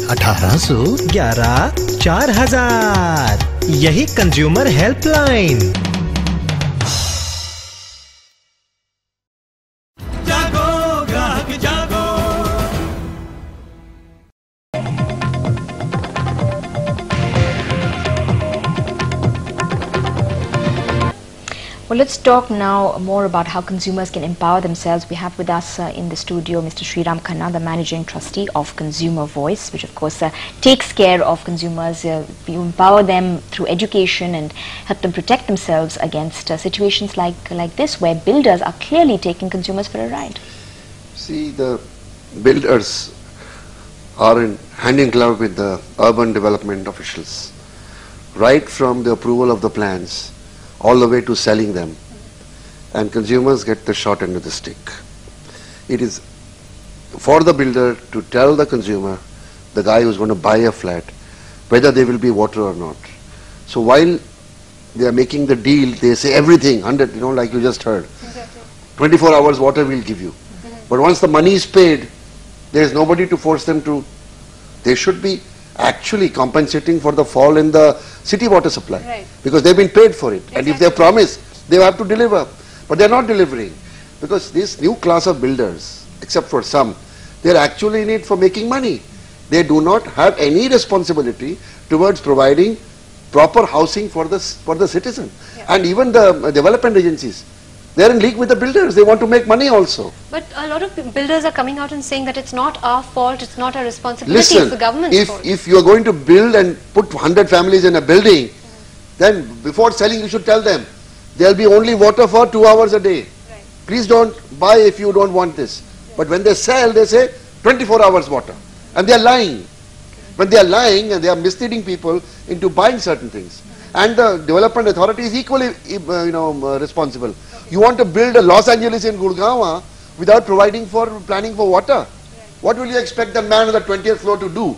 1811 4000। यही consumer helpline. जागो ग्राहक जागो। Well, let's talk now more about how consumers can empower themselves. We have with us in the studio Mr. Prof.S.R.Khanna, the Managing Trustee of Consumer Voice, which of course takes care of consumers. You empower them through education and help them protect themselves against situations like this, where builders are clearly taking consumers for a ride. See, the builders are hand in glove with the urban development officials, right from the approval of the plans all the way to selling them, and consumers get the short end of the stick. It is for the builder to tell the consumer, the guy who's going to buy a flat, whether there will be water or not. So while they are making the deal, they say everything, 100, like you just heard. Exactly. 24 hours water we'll give you. But once the money is paid, there is nobody to force them to. They should be actually compensating for the fall in the city water supply, right, because they've been paid for it. Exactly. And if they promise, they have to deliver. But they're not delivering, because this new class of builders, except for some, they're actually in it for making money. They do not have any responsibility towards providing proper housing for the citizen. Yeah. And even the development agencies, they're in league with the builders. They want to make money also. But a lot of builders are coming out and saying that it's not our fault, it's not our responsibility, Listen, it's the government's fault. if you are going to build and put 100 families in a building, then before selling you should tell them, there will be only water for 2 hours a day. Right. Please don't buy if you don't want this. But when they sell, they say 24 hours water. And they are lying. When they are lying and they are misleading people into buying certain things. And the development authority is equally responsible. You want to build a Los Angeles in Gurgaon without planning for water. What will you expect the man on the 20th floor to do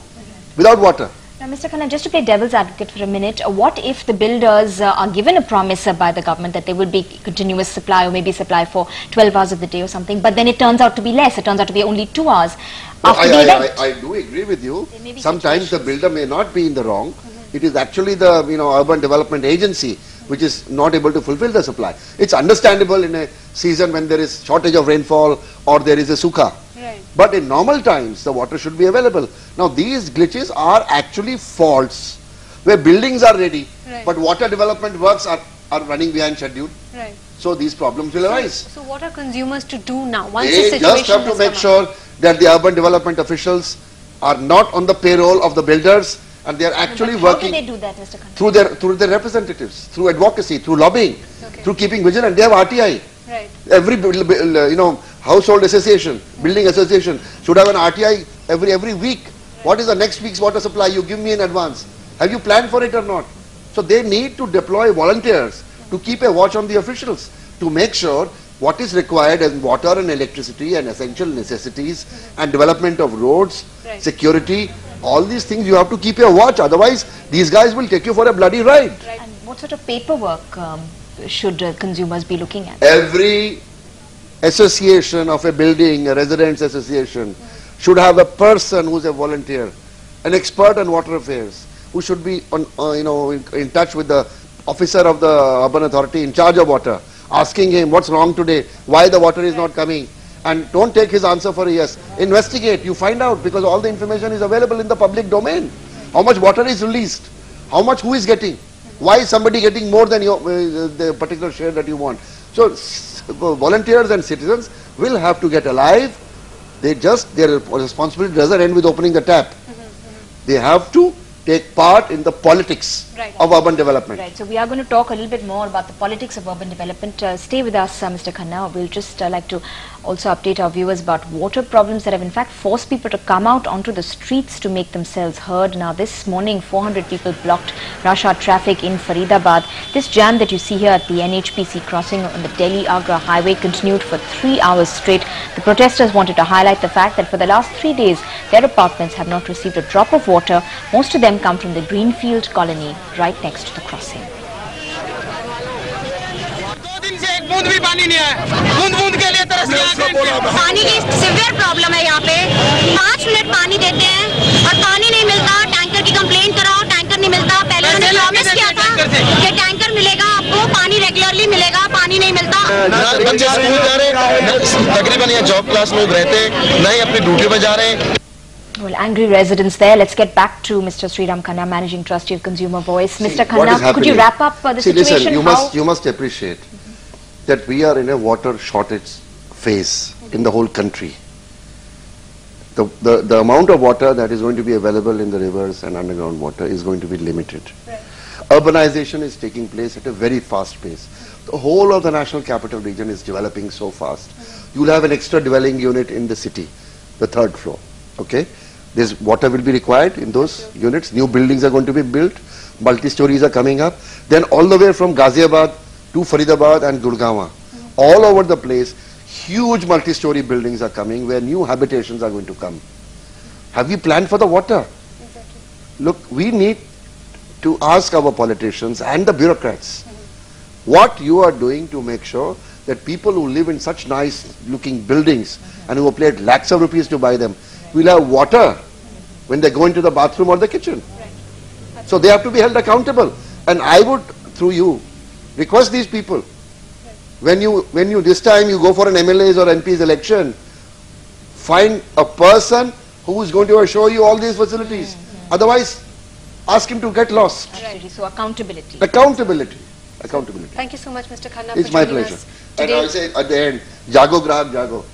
without water? Now, Mr. Khanna, just to play devil's advocate for a minute, what if the builders are given a promise by the government that there will be continuous supply, or maybe supply for 12 hours of the day or something, but then it turns out to be less, it turns out to be only 2 hours after the event? I do agree with you. Sometimes the builder may not be in the wrong. It is actually the urban development agency which is not able to fulfill the supply. It's understandable in a season when there is shortage of rainfall or there is a sukha. Right. But in normal times, the water should be available. Now, these glitches are actually faults where buildings are ready, right, but water development works are running behind schedule. Right. So, these problems will arise. So what are consumers to do now once They the situation just have to has make come sure that the urban development officials are not on the payroll of the builders, and they are actually But working. how do they do that, Mr. Khanna? Through their representatives, through advocacy, through lobbying, Okay. through keeping vigilant. They have RTI. Right. Every household association, building association should have an RTI every week. Right. What is the next week's water supply? You give me in advance. Have you planned for it or not? So they need to deploy volunteers to keep a watch on the officials to make sure what is required as water and electricity and essential necessities and development of roads, Right, security, all these things you have to keep your watch. Otherwise, these guys will take you for a bloody ride. Right. And what sort of paperwork should consumers be looking at? Every association of a building, a residents association, should have a person who is a volunteer, an expert on water affairs, who should be in touch with the officer of the urban authority in charge of water, asking him what's wrong today, why the water is not coming. And don't take his answer for a yes. Investigate, you find out, because all the information is available in the public domain. How much water is released, how much who is getting, why is somebody getting more than the particular share that you want. So volunteers and citizens will have to get alive. Their responsibility doesn't end with opening the tap. They have to take part in the politics, right, of urban development. Right, so we are going to talk a little bit more about the politics of urban development. Stay with us, Mr. Khanna. We'll just like to also update our viewers about water problems that have in fact forced people to come out onto the streets to make themselves heard. Now this morning 400 people blocked rush hour traffic in Faridabad. This jam that you see here at the NHPC crossing on the Delhi-Agra highway continued for 3 hours straight. The protesters wanted to highlight the fact that for the last 3 days their apartments have not received a drop of water. Most of them come from the Greenfield colony right next to the crossing. बूंद भी पानी नहीं है, बूंद के लिए तरस गया। पानी की सीवियर प्रॉब्लम है यहाँ पे। 5 मिनट पानी देते हैं और पानी नहीं तकरीबन यहाँ जॉब क्लास लोग रहते हैं, ना ही अपनी ड्यूटी पे जा रहे हैं. Well, angry residents there. Let's get back to Mr. Sriram Khanna, Managing Trustee of Consumer Voice. Mr. Khanna, could you wrap up the situation? Listen, you must appreciate that we are in a water shortage phase in the whole country. The amount of water that is going to be available in the rivers and underground water is going to be limited. Right. Urbanization is taking place at a very fast pace. The whole of the national capital region is developing so fast. You will have an extra dwelling unit in the city, the 3rd floor. Okay? There's water will be required in those units. New buildings are going to be built. Multi-stories are coming up. Then all the way from Ghaziabad to Faridabad and Gurgaon, all over the place, huge multi-story buildings are coming where new habitations are going to come. Have you planned for the water? Exactly. Look, we need to ask our politicians and the bureaucrats what you are doing to make sure that people who live in such nice looking buildings and who have paid lakhs of rupees to buy them will have water when they go into the bathroom or the kitchen. Right. So they have to be held accountable. And I would, through you, request these people, when you this time you go for an MLA's or MP's election, find a person who is going to assure you all these facilities. Otherwise, ask him to get lost. Right. So accountability. Accountability. Accountability. Thank you so much, Mr. Khanna. It's my pleasure. And I say at the end, Jago Grahak Jago.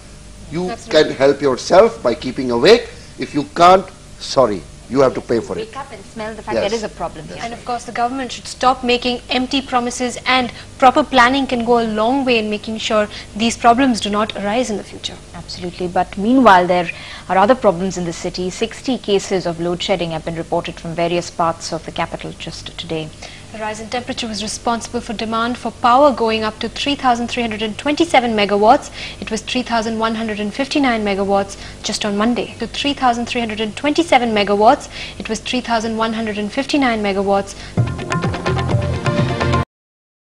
You can help yourself by keeping awake. If you can't, sorry, you have to pay for it. Wake up and smell the fact there is a problem here. And of course, the government should stop making empty promises, and proper planning can go a long way in making sure these problems do not arise in the future. Absolutely. But meanwhile, there are other problems in the city. 60 cases of load shedding have been reported from various parts of the capital just today. The rise in temperature was responsible for demand for power going up to 3,327 megawatts. It was 3,159 megawatts just on Monday. To 3,327 megawatts, it was 3,159 megawatts.